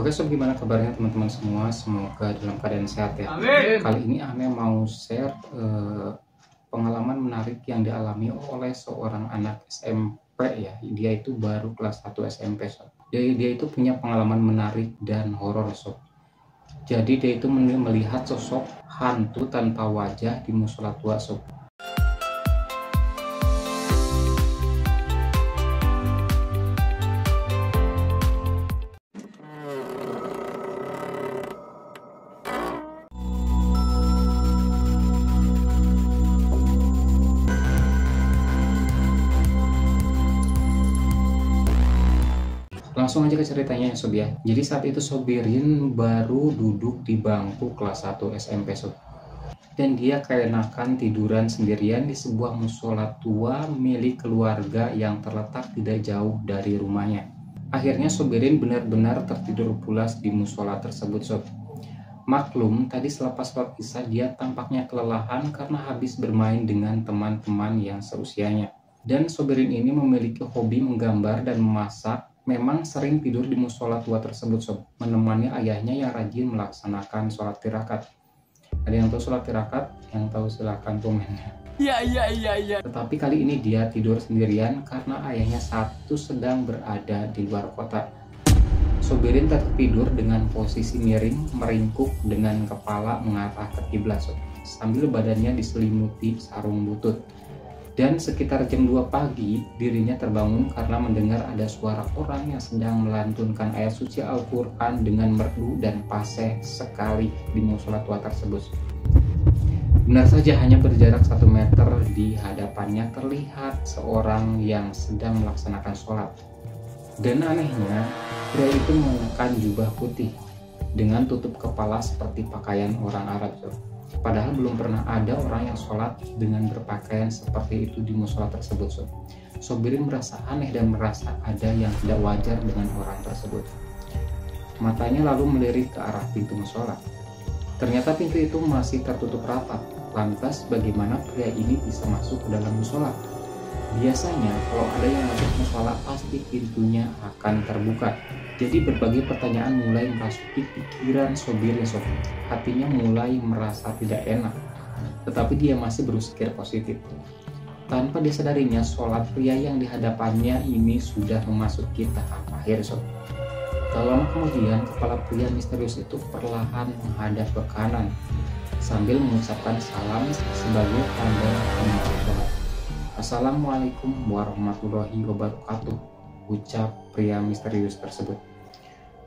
Oke sob, gimana kabarnya teman-teman semua? Semoga dalam keadaan sehat ya. Amin. Kali ini Ame mau share pengalaman menarik yang dialami oleh seorang anak SMP ya. Dia itu baru kelas 1 SMP sob. Dia itu punya pengalaman menarik dan horor sob. Jadi dia itu melihat sosok hantu tanpa wajah di musola tua sob. Langsung aja ke ceritanya ya sob ya. Jadi saat itu Sobirin baru duduk di bangku kelas 1 SMP sob. Dan dia keenakan tiduran sendirian di sebuah musola tua milik keluarga yang terletak tidak jauh dari rumahnya. Akhirnya Sobirin benar-benar tertidur pulas di musola tersebut sob. Maklum, tadi selepas sholat isya dia tampaknya kelelahan karena habis bermain dengan teman-teman yang seusianya. Dan Sobirin ini memiliki hobi menggambar dan memasak. Memang sering tidur di musola tua tersebut sob, menemani ayahnya yang rajin melaksanakan sholat tirakat. Ada yang tahu sholat tirakat? Yang tahu silahkan komen. Iya. Tetapi kali ini dia tidur sendirian karena ayahnya satu sedang berada di luar kota. Sobirin tertidur dengan posisi miring, meringkuk dengan kepala mengarah ke kiblat sob, sambil badannya diselimuti sarung butut. Dan sekitar jam 2 pagi, dirinya terbangun karena mendengar ada suara orang yang sedang melantunkan ayat suci Al-Quran dengan merdu dan fasih sekali di musola tua tersebut. Benar saja, hanya berjarak 1 meter di hadapannya terlihat seorang yang sedang melaksanakan sholat. Dan anehnya, pria itu mengenakan jubah putih dengan tutup kepala seperti pakaian orang Arab. Padahal belum pernah ada orang yang sholat dengan berpakaian seperti itu di musola tersebut sob. Sobirin merasa aneh dan merasa ada yang tidak wajar dengan orang tersebut. Matanya lalu melirik ke arah pintu musola. Ternyata pintu itu masih tertutup rapat. Lantas bagaimana pria ini bisa masuk ke dalam musola? Biasanya kalau ada yang masuk musola pasti pintunya akan terbuka. Jadi berbagai pertanyaan mulai merasuki pikiran Sobirin sob. Hatinya mulai merasa tidak enak, tetapi dia masih berpikir positif. Tanpa disadarinya, sholat pria yang dihadapannya ini sudah memasuki tahap akhir sob. Tak lama kemudian, kepala pria misterius itu perlahan menghadap ke kanan sambil mengucapkan salam sebagai tanda pengenal sholat. Assalamualaikum warahmatullahi wabarakatuh, ucap pria misterius tersebut.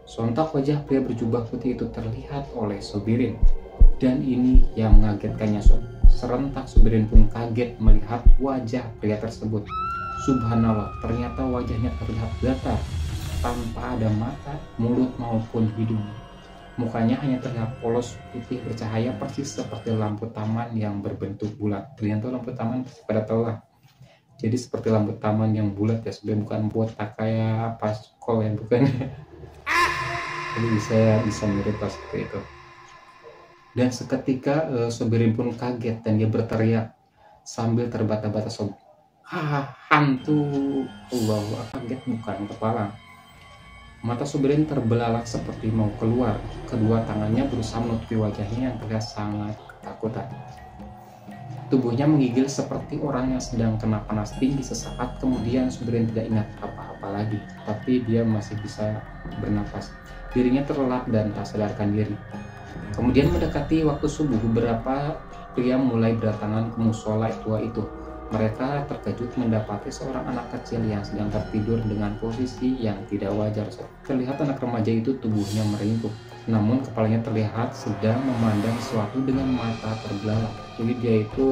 Sontak wajah pria berjubah putih itu terlihat oleh Sobirin, dan ini yang mengagetkannya sob. Serentak Sobirin pun kaget melihat wajah pria tersebut. Subhanallah, ternyata wajahnya terlihat datar, tanpa ada mata, mulut maupun hidung. Mukanya hanya terlihat polos putih bercahaya persis seperti lampu taman yang berbentuk bulat. Kalian tahu lampu taman pada tahu lah. Jadi seperti lampu taman yang bulat ya, sebenarnya bukan buat kayak paskol yang bukan. Jadi bisa mirip lah seperti itu. Dan seketika Sobirin pun kaget dan dia berteriak sambil terbata-bata sob. Hantu! Allah, kaget bukan kepala. Mata Sobirin terbelalak seperti mau keluar. Kedua tangannya berusaha menutupi wajahnya yang terlihat sangat ketakutan. Tubuhnya menggigil seperti orang yang sedang kena panas tinggi. Sesaat kemudian Sobirin tidak ingat apa-apa lagi, tapi dia masih bisa bernapas. Dirinya terlelap dan tak sadarkan diri. Kemudian mendekati waktu subuh, beberapa pria mulai berdatangan ke musola tua itu. Mereka terkejut mendapati seorang anak kecil yang sedang tertidur dengan posisi yang tidak wajar. Terlihat anak remaja itu tubuhnya meringkuk, namun kepalanya terlihat sedang memandang sesuatu dengan mata terbelalak. Jadi dia itu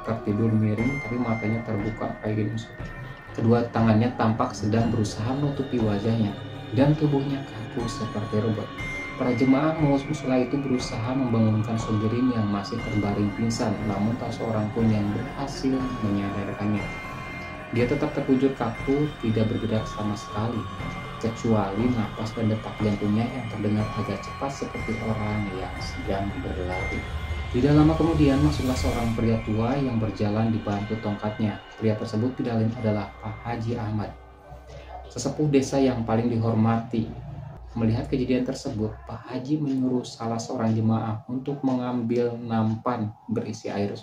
tertidur miring tapi matanya terbuka kayak gini. Kedua tangannya tampak sedang berusaha menutupi wajahnya dan tubuhnya kaku seperti robot. Para jemaah musola itu berusaha membangunkan Sobirin yang masih terbaring pingsan, namun tak seorang pun yang berhasil menyadarkannya. Dia tetap terkujur kaku, tidak bergerak sama sekali, kecuali napas dan detak jantungnya yang terdengar agak cepat seperti orang yang sedang berlari. Tidak lama kemudian masuklah seorang pria tua yang berjalan dibantu tongkatnya. Pria tersebut tidak lain adalah Pak Haji Ahmad, sesepuh desa yang paling dihormati. Melihat kejadian tersebut, Pak Haji menyuruh salah seorang jemaah untuk mengambil nampan berisi air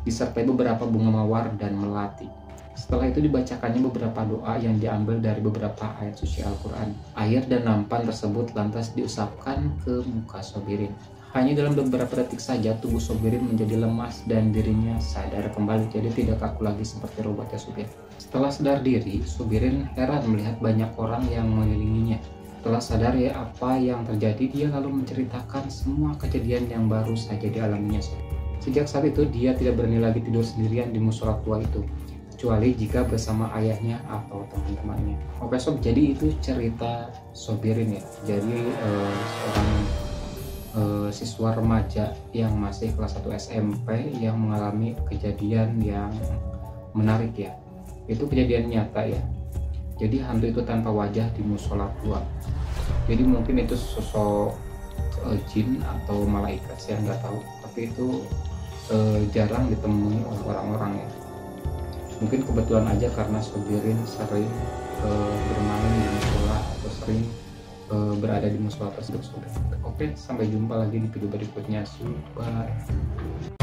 disertai beberapa bunga mawar dan melati. Setelah itu dibacakannya beberapa doa yang diambil dari beberapa ayat suci Al-Quran. Air dan nampan tersebut lantas diusapkan ke muka Sobirin. Hanya dalam beberapa detik saja tubuh Sobirin menjadi lemas dan dirinya sadar kembali, jadi tidak kaku lagi seperti robotnya Sobir. Setelah sadar diri, Sobirin heran melihat banyak orang yang mengelilinginya. Setelah sadar ya apa yang terjadi, dia lalu menceritakan semua kejadian yang baru saja dialaminya. Sejak saat itu dia tidak berani lagi tidur sendirian di musola tua itu, kecuali jika bersama ayahnya atau teman-temannya. Oke sob, jadi itu cerita Sobirin ya. Jadi seorang siswa remaja yang masih kelas 1 SMP yang mengalami kejadian yang menarik ya. Itu kejadian nyata ya. Jadi hantu itu tanpa wajah di musola tua. Jadi mungkin itu sosok jin atau malaikat, saya nggak tahu. Tapi itu jarang ditemui oleh orang-orang ya. Mungkin kebetulan aja karena Sobirin sering bermain di musola atau sering berada di musola tersebut. Oke, sampai jumpa lagi di video berikutnya. Bye.